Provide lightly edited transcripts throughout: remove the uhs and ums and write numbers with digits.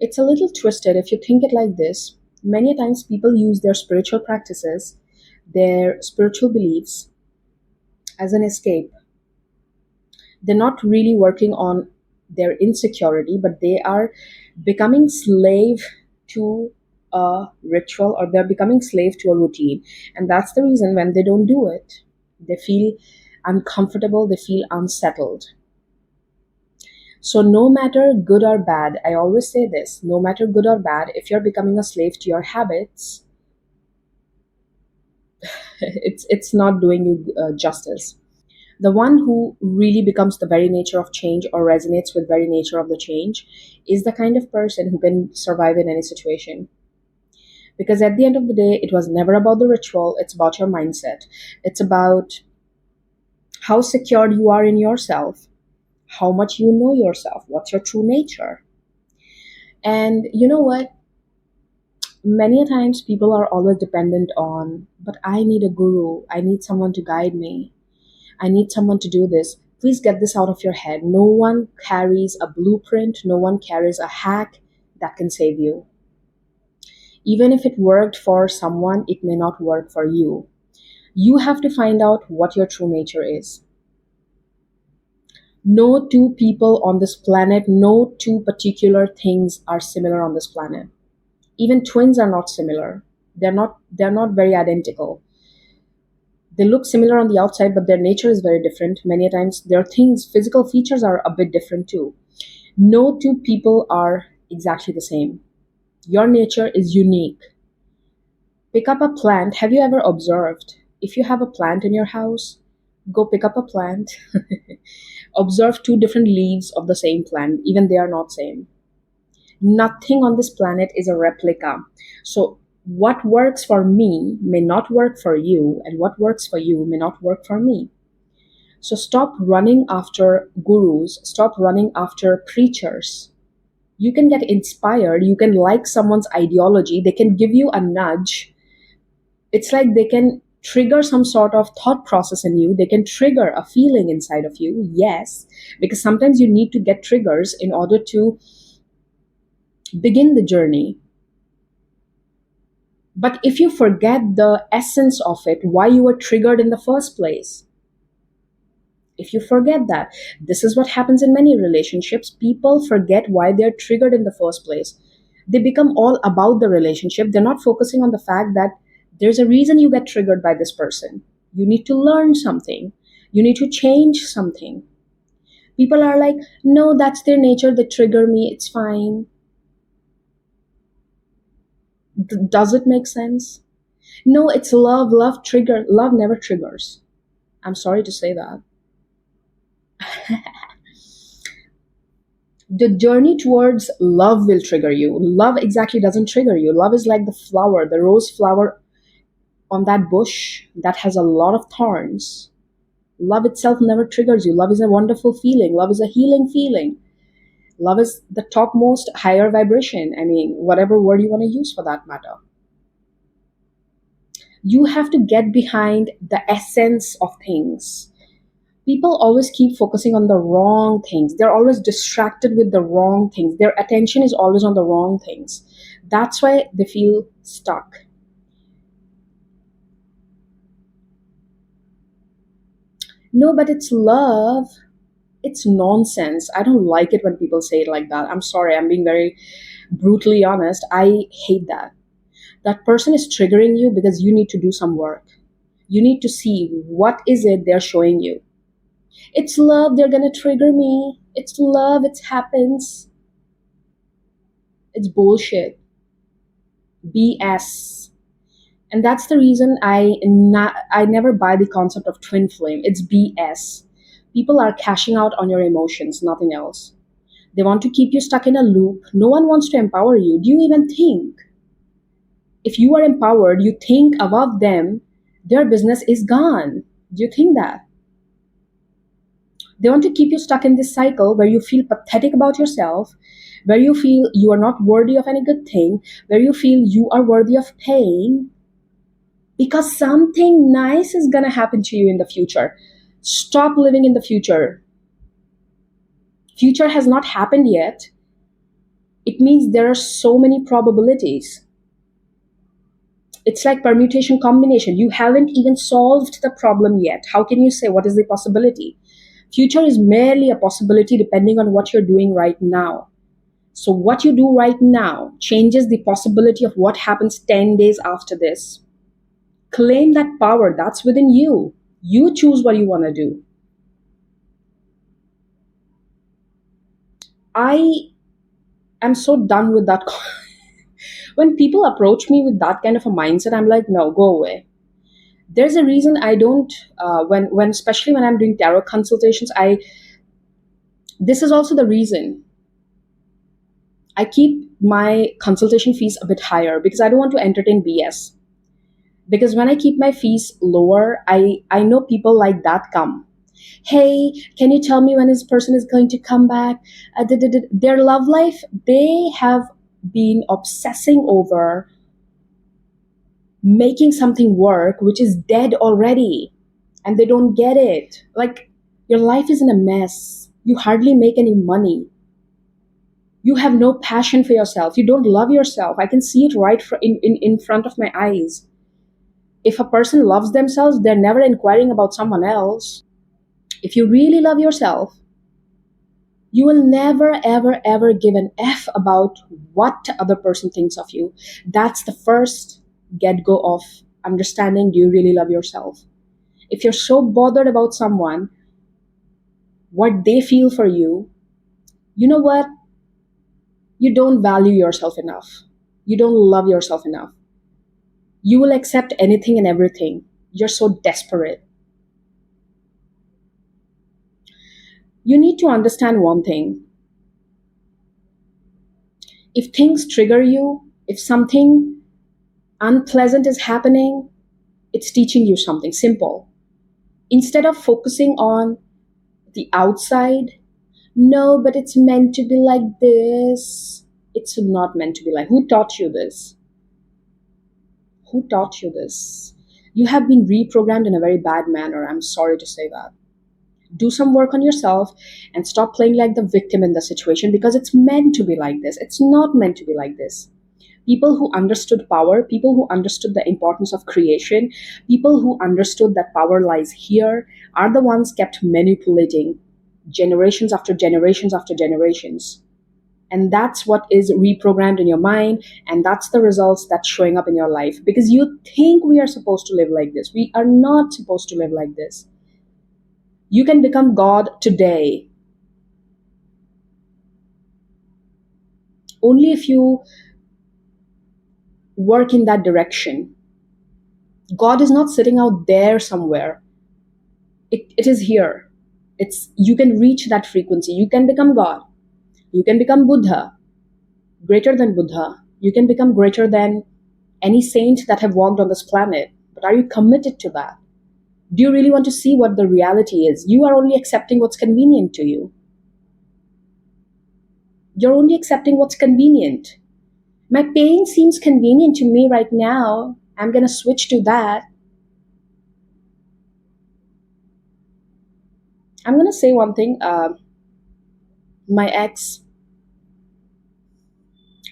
It's a little twisted if you think it like this. Many times people use their spiritual practices, their spiritual beliefs as an escape. They're not really working on their insecurity, but they are becoming slave to a ritual, or they're becoming slave to a routine. And that's the reason when they don't do it, they feel uncomfortable, they feel unsettled. So, no matter good or bad, I always say this, no matter good or bad, if you're becoming a slave to your habits, it's not doing you justice. The one who really becomes the very nature of change or resonates with very nature of the change is the kind of person who can survive in any situation. Because at the end of the day, it was never about the ritual, it's about your mindset. It's about how secure you are in yourself, how much you know yourself, what's your true nature. And you know what? Many a times people are always dependent on, but I need a guru, I need someone to guide me, I need someone to do this. Please get this out of your head. No one carries a blueprint, no one carries a hack that can save you. Even if it worked for someone, it may not work for you. You have to find out what your true nature is. No two people on this planet, no two particular things are similar on this planet. Even twins are not similar. They're not very identical. They look similar on the outside, but their nature is very different. Many times their things, physical features are a bit different too. No two people are exactly the same. Your nature is unique. Pick up a plant. Have you ever observed? If you have a plant in your house, go pick up a plant. Observe two different leaves of the same plant, even they are not same. Nothing on this planet is a replica. So what works for me may not work for you, and what works for you may not work for me. So stop running after gurus, stop running after preachers. You can get inspired, you can like someone's ideology, they can give you a nudge. It's like they can trigger some sort of thought process in you, they can trigger a feeling inside of you, yes, because sometimes you need to get triggers in order to begin the journey. But if you forget the essence of it, why you were triggered in the first place, if you forget that, this is what happens in many relationships. People forget why they're triggered in the first place. They become all about the relationship. They're not focusing on the fact that there's a reason you get triggered by this person. You need to learn something. You need to change something. People are like, no, that's their nature. They trigger me. It's fine. Does it make sense? No, it's love. Love never triggers. I'm sorry to say that. The journey towards love will trigger you. Love exactly doesn't trigger you. Love is like the flower, the rose flower on that bush that has a lot of thorns. Love itself never triggers you. Love is a wonderful feeling. Love is a healing feeling. Love is the topmost higher vibration. I mean, whatever word you want to use for that matter. You have to get behind the essence of things. People always keep focusing on the wrong things. They're always distracted with the wrong things. Their attention is always on the wrong things. That's why they feel stuck. No, but it's love. It's nonsense. I don't like it when people say it like that. I'm sorry, I'm being very brutally honest. I hate that. That person is triggering you because you need to do some work. You need to see what is it they're showing you. It's love, they're gonna trigger me. It's love, it happens. It's bullshit. BS. And that's the reason I never buy the concept of twin flame. It's BS. People are cashing out on your emotions, nothing else. They want to keep you stuck in a loop. No one wants to empower you. Do you even think? If you are empowered, you think above them, their business is gone. Do you think that? They want to keep you stuck in this cycle where you feel pathetic about yourself, where you feel you are not worthy of any good thing, where you feel you are worthy of pain, because something nice is going to happen to you in the future. Stop living in the future. Future has not happened yet. It means there are so many probabilities. It's like permutation combination. You haven't even solved the problem yet. How can you say what is the possibility? Future is merely a possibility depending on what you're doing right now. So what you do right now changes the possibility of what happens 10 days after this. Claim that power that's within you. You choose what you want to do. I am so done with that. When people approach me with that kind of a mindset, I'm like, no, go away. There's a reason I don't. When especially when I'm doing tarot consultations, I this is also the reason I keep my consultation fees a bit higher, because I don't want to entertain BS. Because when I keep my fees lower, I know people like that come. Hey, can you tell me when this person is going to come back? Their love life, they have been obsessing over making something work which is dead already, and they don't get it. Like, your life is in a mess. You hardly make any money. You have no passion for yourself. You don't love yourself. I can see it right in front of my eyes. If a person loves themselves, they're never inquiring about someone else. If you really love yourself, you will never, ever, ever give an F about what the other person thinks of you. That's the first get go of understanding, do you really love yourself? If you're so bothered about someone, what they feel for you, you know what? You don't value yourself enough. You don't love yourself enough. You will accept anything and everything. You're so desperate. You need to understand one thing. If things trigger you, if something unpleasant is happening, it's teaching you something simple. Instead of focusing on the outside, no, but it's meant to be like this. It's not meant to be like. Who taught you this? Who taught you this? You have been reprogrammed in a very bad manner. I'm sorry to say that. Do some work on yourself and stop playing like the victim in the situation, because it's meant to be like this. It's not meant to be like this. People who understood power, people who understood the importance of creation, people who understood that power lies here, are the ones kept manipulating generations after generations after generations. And that's what is reprogrammed in your mind, and that's the results that's showing up in your life. Because you think we are supposed to live like this. We are not supposed to live like this. You can become God today. Only if you work in that direction. God is not sitting out there somewhere. It is here. You can reach that frequency. You can become God. You can become Buddha, greater than Buddha. You can become greater than any saint that have walked on this planet. But are you committed to that? Do you really want to see what the reality is? You are only accepting what's convenient to you. You're only accepting what's convenient. My pain seems convenient to me right now. I'm going to switch to that. I'm going to say one thing. My ex,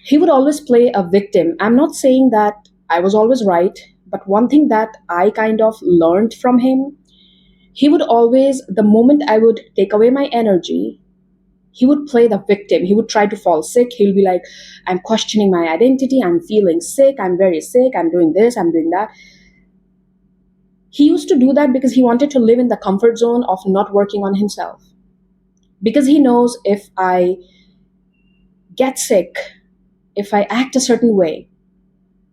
he would always play a victim. I'm not saying that I was always right, but one thing that I kind of learned from him, he would always, the moment I would take away my energy, he would play the victim. He would try to fall sick. He'll be like, I'm questioning my identity. I'm feeling sick. I'm very sick. I'm doing this. I'm doing that. He used to do that because he wanted to live in the comfort zone of not working on himself. Because he knows if I get sick, if I act a certain way,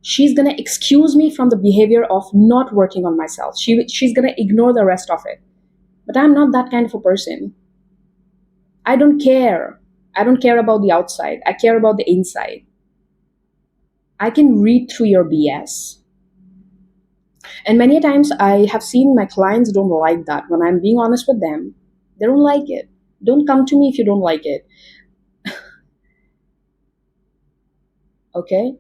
she's going to excuse me from the behavior of not working on myself. She's going to ignore the rest of it. But I'm not that kind of a person. I don't care. I don't care about the outside. I care about the inside. I can read through your BS. And many times I have seen my clients don't like that. When I'm being honest with them, they don't like it. Don't come to me if you don't like it. Okay?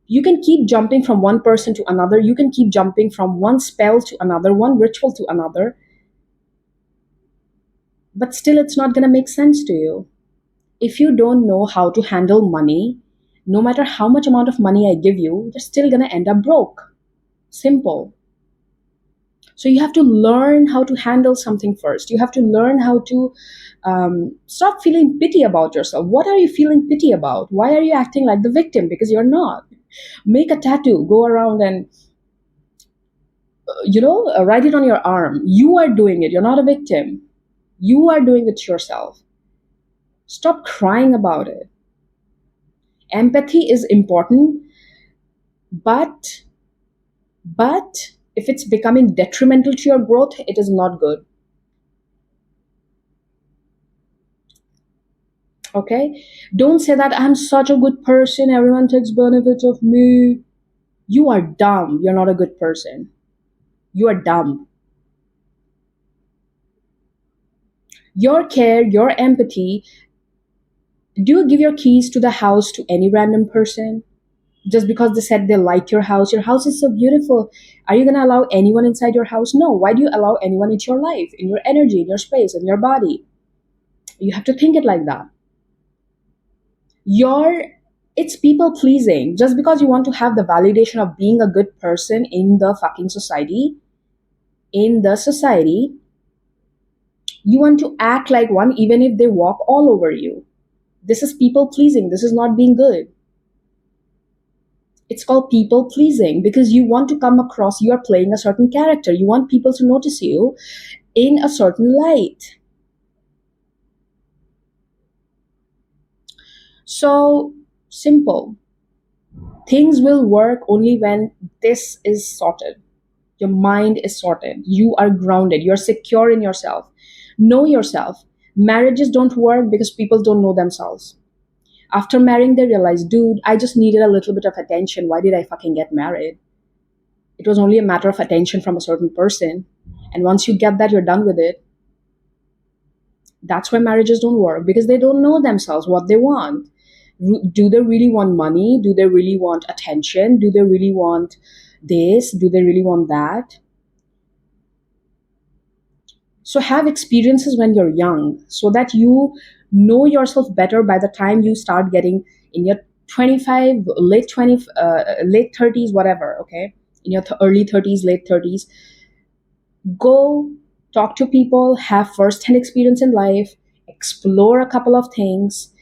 You can keep jumping from one person to another. You can keep jumping from one spell to another, one ritual to another. But still, it's not going to make sense to you. If you don't know how to handle money, no matter how much amount of money I give you, you're still gonna end up broke. Simple. So you have to learn how to handle something first. You have to learn how to stop feeling pity about yourself. What are you feeling pity about? Why are you acting like the victim? Because you're not. Make a tattoo, go around and write it on your arm. You are doing it. You're not a victim. You are doing it to yourself. Stop crying about it. Empathy is important, but if it's becoming detrimental to your growth, it is not good. Okay? Don't say that I'm such a good person, everyone takes benefit of me. You are dumb. You're not a good person. You are dumb. Your care, your empathy. Do you give your keys to the house to any random person? Just because they said they like your house? Your house is so beautiful. Are you going to allow anyone inside your house? No. Why do you allow anyone into your life, in your energy, in your space, in your body? You have to think it like that. Your It's people pleasing. Just because you want to have the validation of being a good person in the fucking society, you want to act like one even if they walk all over you. This is people pleasing. This is not being good. It's called people pleasing because you want to come across, you are playing a certain character. You want people to notice you in a certain light. So simple. Things will work only when this is sorted. Your mind is sorted. You are grounded. You're secure in yourself. Know yourself. Marriages don't work because people don't know themselves. After marrying, they realize, dude, I just needed a little bit of attention. Why did I fucking get married? It was only a matter of attention from a certain person. And once you get that, you're done with it. That's why marriages don't work, because they don't know themselves what they want. Do they really want money? Do they really want attention? Do they really want this? Do they really want that? So have experiences when you're young so that you know yourself better by the time you start getting in your 25, late 20, late 30s, whatever, okay? In your early 30s, late 30s, go talk to people, have first-hand experience in life, explore a couple of things,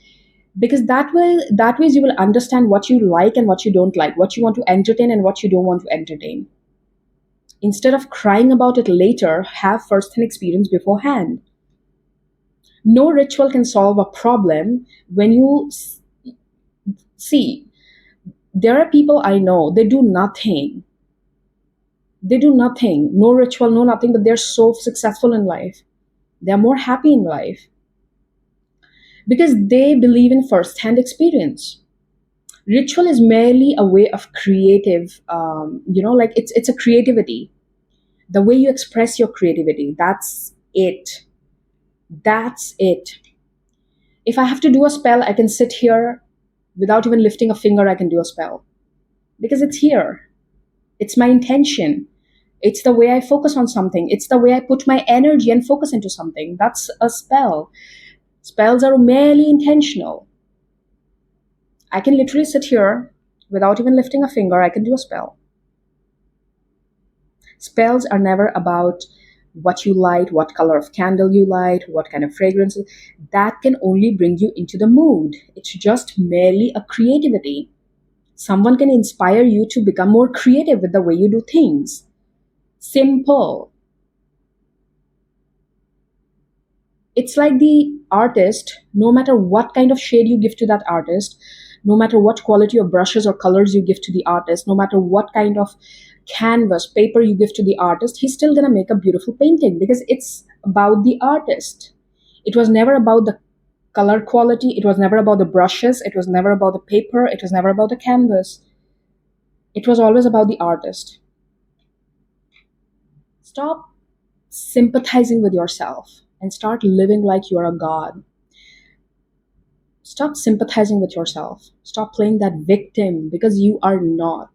because that way you will understand what you like and what you don't like, what you want to entertain and what you don't want to entertain. Instead of crying about it later, have first-hand experience beforehand. No ritual can solve a problem when you see. There are people I know, they do nothing. They do nothing, no ritual, no nothing, but they're so successful in life. They're more happy in life because they believe in first-hand experience. Ritual is merely a way of creative, like it's a creativity. The way you express your creativity, that's it. That's it. If I have to do a spell, I can sit here without even lifting a finger, I can do a spell because it's here. It's my intention. It's the way I focus on something. It's the way I put my energy and focus into something. That's a spell. Spells are merely intentional. I can literally sit here without even lifting a finger, I can do a spell. Spells are never about what you light, what color of candle you light, what kind of fragrance. That can only bring you into the mood. It's just merely a creativity. Someone can inspire you to become more creative with the way you do things. Simple. It's like the artist, no matter what kind of shade you give to that artist, no matter what quality of brushes or colors you give to the artist, no matter what kind of canvas, paper you give to the artist, he's still going to make a beautiful painting because it's about the artist. It was never about the color quality, it was never about the brushes, it was never about the paper, it was never about the canvas. It was always about the artist. Stop sympathizing with yourself and start living like you're a god. Stop sympathizing with yourself. Stop playing that victim because you are not.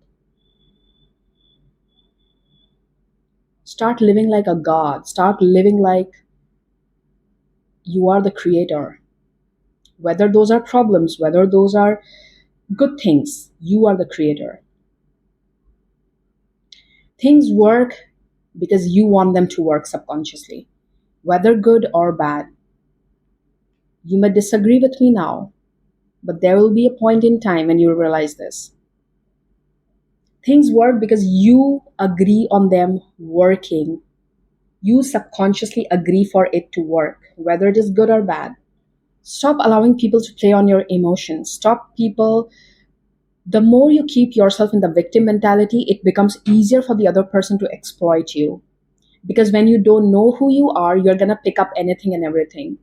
Start living like a god. Start living like you are the creator. Whether those are problems, whether those are good things, you are the creator. Things work because you want them to work subconsciously, whether good or bad. You may disagree with me now, but there will be a point in time when you'll realize this. Things work because you agree on them working. You subconsciously agree for it to work, whether it is good or bad. Stop allowing people to play on your emotions. Stop people. The more you keep yourself in the victim mentality, it becomes easier for the other person to exploit you. Because when you don't know who you are, you're going to pick up anything and everything.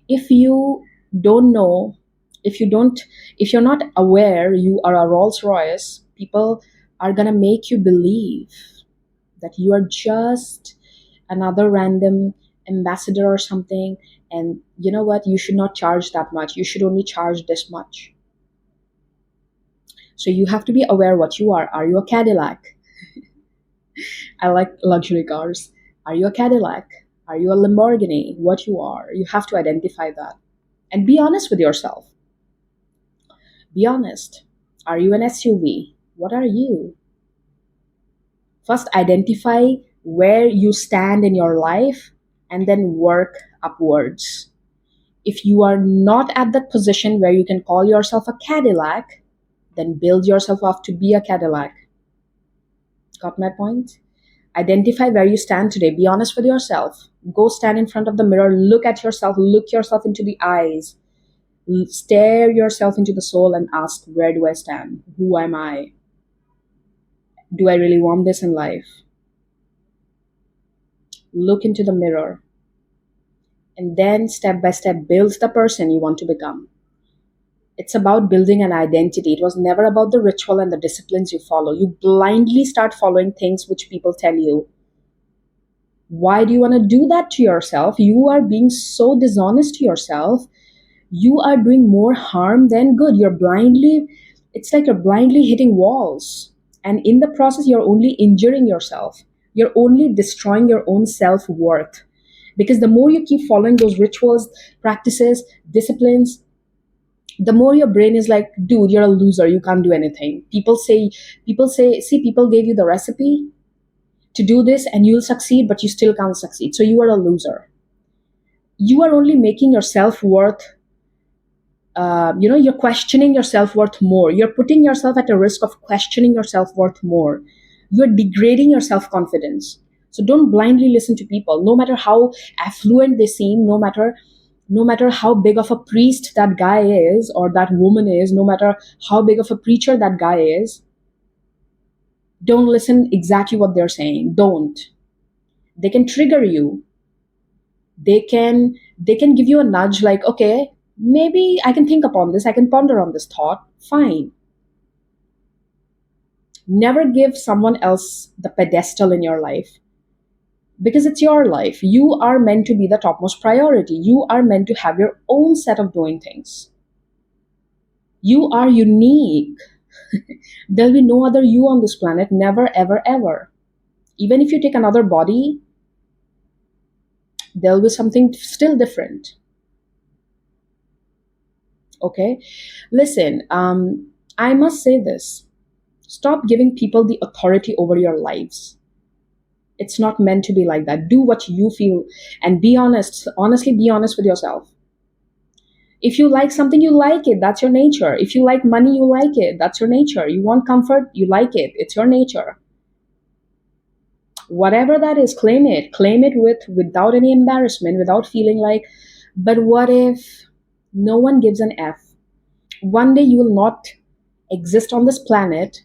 If you don't know, if you're not aware you are a Rolls Royce, people are going to make you believe that you are just another random ambassador or something. And you know what? You should not charge that much. You should only charge this much. So you have to be aware what you are. Are you a Cadillac? I like luxury cars. Are you a Cadillac? Are you a Lamborghini? What you are. You have to identify that. And be honest with yourself. Be honest. Are you an SUV? What are you? First, identify where you stand in your life and then work upwards. If you are not at that position where you can call yourself a Cadillac, then build yourself up to be a Cadillac. Got my point? Identify where you stand today. Be honest with yourself. Go stand in front of the mirror. Look at yourself. Look yourself into the eyes. Stare yourself into the soul and ask, where do I stand? Who am I? Do I really want this in life? Look into the mirror. And then step by step, build the person you want to become. It's about building an identity. It was never about the ritual and the disciplines you follow. You blindly start following things which people tell you. Why do you want to do that to yourself? You are being so dishonest to yourself. You are doing more harm than good. It's like you're blindly hitting walls. And in the process, you're only injuring yourself. You're only destroying your own self-worth. Because the more you keep following those rituals, practices, disciplines, the more your brain is like, dude, you're a loser. You can't do anything. See, people gave you the recipe to do this and you'll succeed, but you still can't succeed. So you are a loser. You are only making your self-worth, you're questioning your self-worth more. You're putting yourself at a risk of questioning your self-worth more. You're degrading your self-confidence. So don't blindly listen to people, no matter how affluent they seem, no matter how big of a priest that guy is or that woman is, no matter how big of a preacher that guy is. Don't listen exactly what they're saying. Don't. They can trigger you. They can give you a nudge like, okay, maybe I can think upon this. I can ponder on this thought. Fine. Never give someone else the pedestal in your life. Because it's your life. You are meant to be the topmost priority. You are meant to have your own set of doing things. You are unique. There'll be no other you on this planet. Never, ever, ever. Even if you take another body, there'll be something still different. Okay? Listen, I must say this. Stop giving people the authority over your lives. It's not meant to be like that. Do what you feel and be honest. Honestly, be honest with yourself. If you like something, you like it. That's your nature. If you like money, you like it. That's your nature. You want comfort, you like it. It's your nature. Whatever that is, claim it. Claim it without any embarrassment, without feeling like, but what if no one gives an F? One day you will not exist on this planet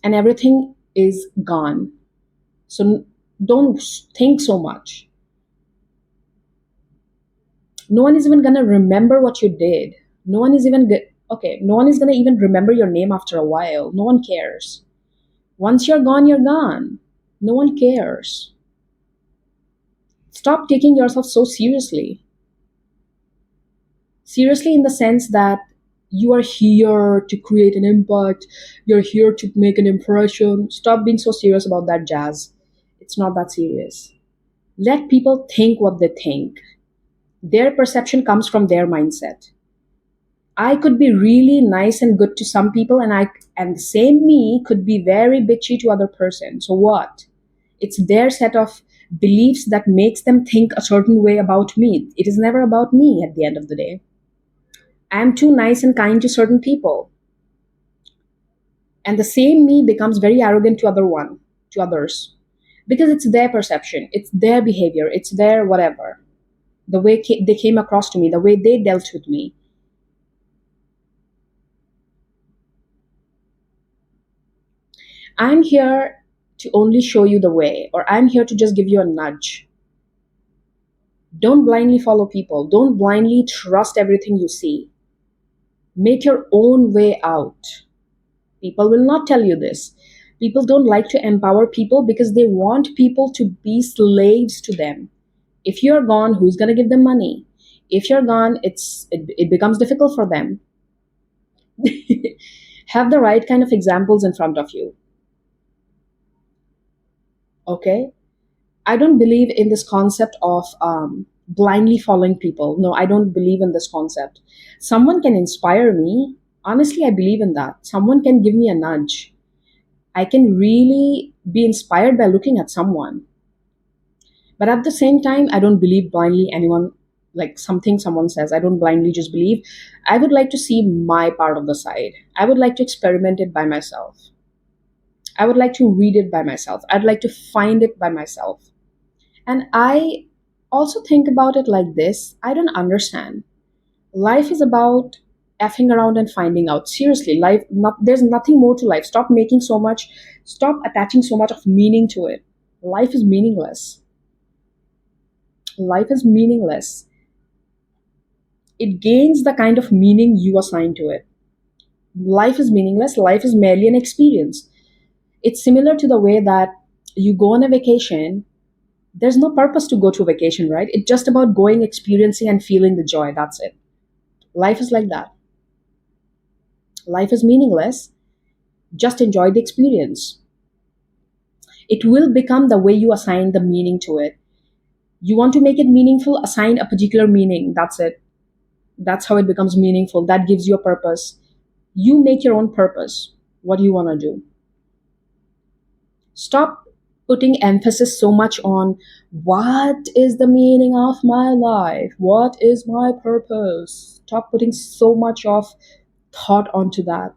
and everything is gone. So don't think so much. No one is even going to remember what you did. No one is going to even remember your name after a while. No one cares. Once you're gone, you're gone. No one cares. Stop taking yourself so seriously. Seriously in the sense that you are here to create an impact. You're here to make an impression. Stop being so serious about that jazz. It's not that serious. Let people think what they think. Their perception comes from their mindset. I could be really nice and good to some people, and the same me could be very bitchy to other person. So what? It's their set of beliefs that makes them think a certain way about me. It is never about me at the end of the day. I'm too nice and kind to certain people, and the same me becomes very arrogant to others, because it's their perception, it's their behavior, it's their whatever, the way they came across to me, the way they dealt with me. I'm here to only show you the way, or I'm here to just give you a nudge. Don't blindly follow people. Don't blindly trust everything you see. Make your own way out. People will not tell you this. People don't like to empower people because they want people to be slaves to them. If you're gone, who's going to give them money? If you're gone, it becomes difficult for them. Have the right kind of examples in front of you. Okay? I don't believe in this concept of blindly following people. No, I don't believe in this concept. Someone can inspire me. Honestly, I believe in that. Someone can give me a nudge. I can really be inspired by looking at someone. But at the same time, I don't believe blindly anyone, like something someone says. I don't blindly just believe. I would like to see my part of the side. I would like to experiment it by myself. I would like to read it by myself. I'd like to find it by myself. And I also think about it like this. I don't understand. Life is about effing around and finding out. Seriously, there's nothing more to life. Stop attaching so much of meaning to it. Life is meaningless. Life is meaningless. It gains the kind of meaning you assign to it. Life is meaningless. Life is merely an experience. It's similar to the way that you go on a vacation. There's no purpose to go to a vacation, right? It's just about going, experiencing, and feeling the joy. That's it. Life is like that. Life is meaningless. Just enjoy the experience. It will become the way you assign the meaning to it. You want to make it meaningful, assign a particular meaning. That's it. That's how it becomes meaningful. That gives you a purpose. You make your own purpose. What do you want to do? Stop putting emphasis so much on what is the meaning of my life? What is my purpose? Stop putting so much of thought onto that.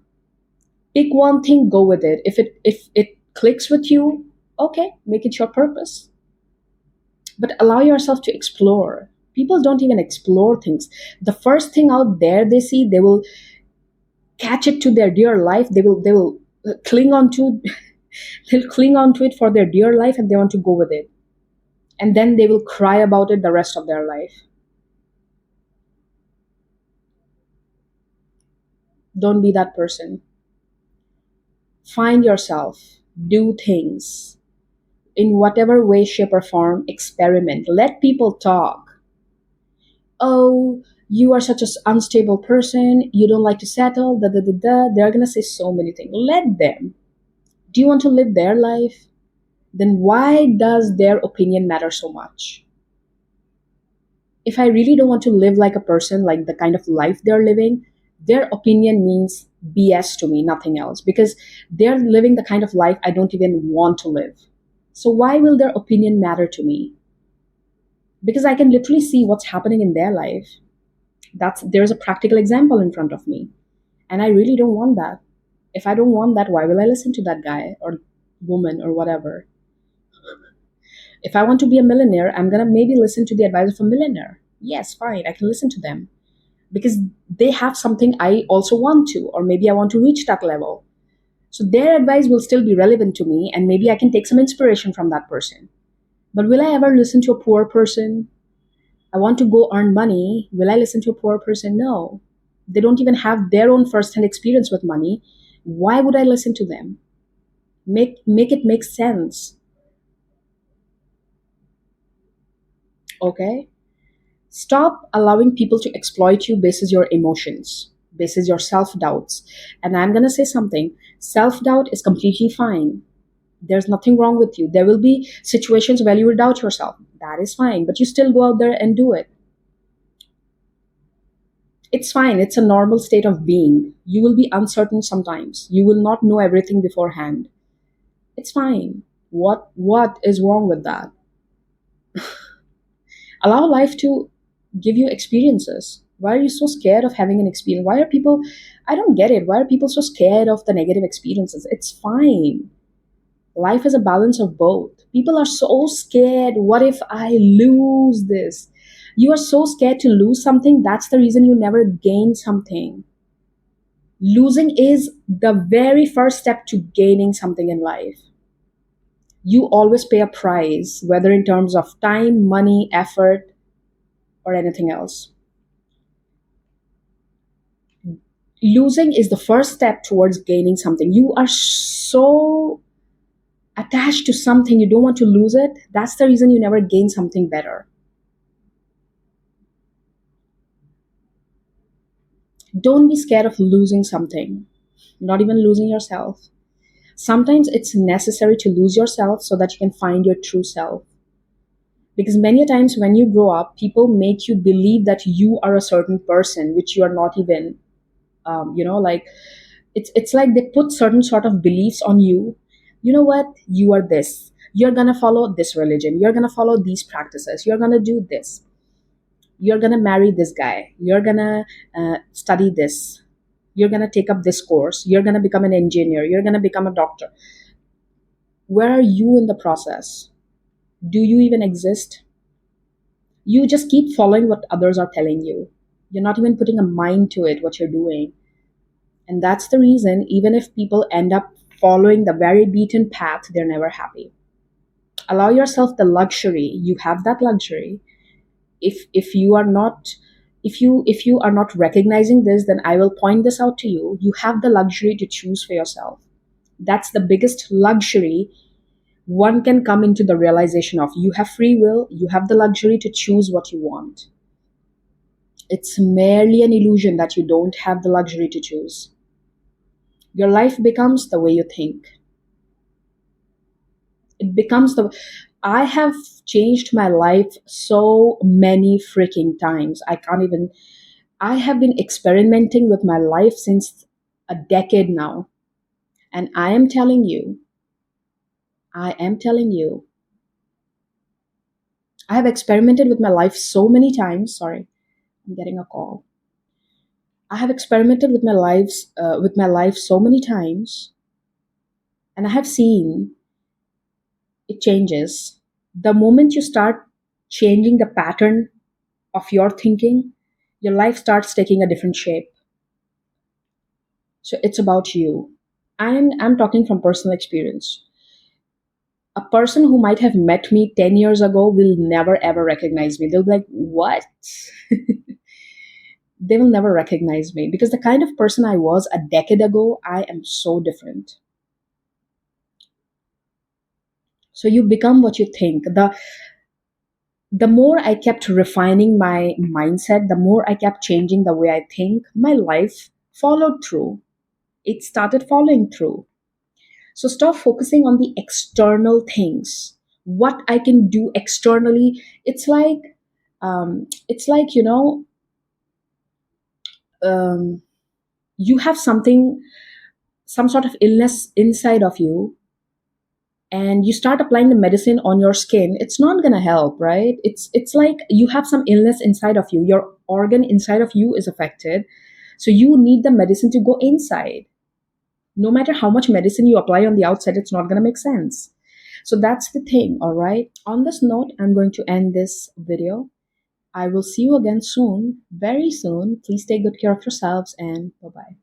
Pick one thing, go with it. If it clicks with you, okay, make it your purpose. But allow yourself to explore. People don't even explore things. The first thing out there they see, they will catch it to their dear life. They will cling on to they'll cling on to it for their dear life, and they want to go with it. And then they will cry about it the rest of their life. Don't be that person. Find yourself, do things in whatever way, shape, or form. Experiment. Let people talk. Oh, you are such an unstable person. You don't like to settle. Da da da da. They're gonna say so many things. Let them. Do you want to live their life? Then why does their opinion matter so much? If I really don't want to live like a person, like the kind of life they're living, their opinion means BS to me, nothing else, because they're living the kind of life I don't even want to live. So why will their opinion matter to me? Because I can literally see what's happening in their life. There's a practical example in front of me, and I really don't want that. If I don't want that, why will I listen to that guy or woman or whatever? If I want to be a millionaire, I'm gonna maybe listen to the advice of a millionaire. Yes, fine, I can listen to them because they have something I also want to, or maybe I want to reach that level. So their advice will still be relevant to me, and maybe I can take some inspiration from that person. But will I ever listen to a poor person? I want to go earn money. Will I listen to a poor person? No. They don't even have their own first-hand experience with money. Why would I listen to them? Make it make sense. Okay? Stop allowing people to exploit you basis your emotions, basis your self-doubts. And I'm going to say something. Self-doubt is completely fine. There's nothing wrong with you. There will be situations where you will doubt yourself. That is fine. But you still go out there and do it. It's fine. It's a normal state of being. You will be uncertain sometimes. You will not know everything beforehand. It's fine. What is wrong with that? Allow life to give you experiences. Why are you so scared of having an experience? Why are people, I don't get it. Why are people so scared of the negative experiences? It's fine. Life is a balance of both. People are so scared. What if I lose this? You are so scared to lose something. That's the reason you never gain something. Losing is the very first step to gaining something in life. You always pay a price, whether in terms of time, money, effort, or anything else. Losing is the first step towards gaining something. You are so attached to something, you don't want to lose it. That's the reason you never gain something better. Don't be scared of losing something, not even losing yourself. Sometimes it's necessary to lose yourself so that you can find your true self. Because many times when you grow up, people make you believe that you are a certain person, which you are not even. Like it's like they put certain sort of beliefs on you. You know what? You are this. You're gonna follow this religion. You're gonna follow these practices. You're gonna do this. You're gonna marry this guy. You're gonna study this. You're gonna take up this course. You're gonna become an engineer. You're gonna become a doctor. Where are you in the process? Do you even exist? You just keep following what others are telling you. You're not even putting a mind to it, what you're doing. And that's the reason, even if people end up following the very beaten path, they're never happy. Allow yourself the luxury. You have that luxury. If you are not if you are not recognizing this, then I will point this out to you. You have the luxury to choose for yourself. That's the biggest luxury one can come into the realization of. You have free will, you have the luxury to choose what you want. It's merely an illusion that you don't have the luxury to choose. Your life becomes the way you think. It becomes the I have changed my life so many freaking times. I can't even. I have been experimenting with my life since a decade now. And I am telling you, I have experimented with my life so many times. Sorry, I'm getting a call. I have experimented with my life so many times, and I have seen it changes. The moment you start changing the pattern of your thinking, your life starts taking a different shape. So it's about you. I'm talking from personal experience. A person who might have met me 10 years ago will never ever recognize me. They'll be like, what? They will never recognize me because the kind of person I was a decade ago, I am so different. So you become what you think. The more I kept refining my mindset, the more I kept changing the way I think, my life followed through. It started following through. So stop focusing on the external things. What I can do externally, it's like um, you have something, some sort of illness inside of you, and you start applying the medicine on your skin. It's not gonna help, right? It's like you have some illness inside of you. Your organ inside of you is affected, so you need the medicine to go inside. No matter how much medicine you apply on the outside, it's not gonna make sense. So that's the thing, all right? On this note, I'm going to end this video. I will see you again soon, very soon. Please take good care of yourselves and bye bye.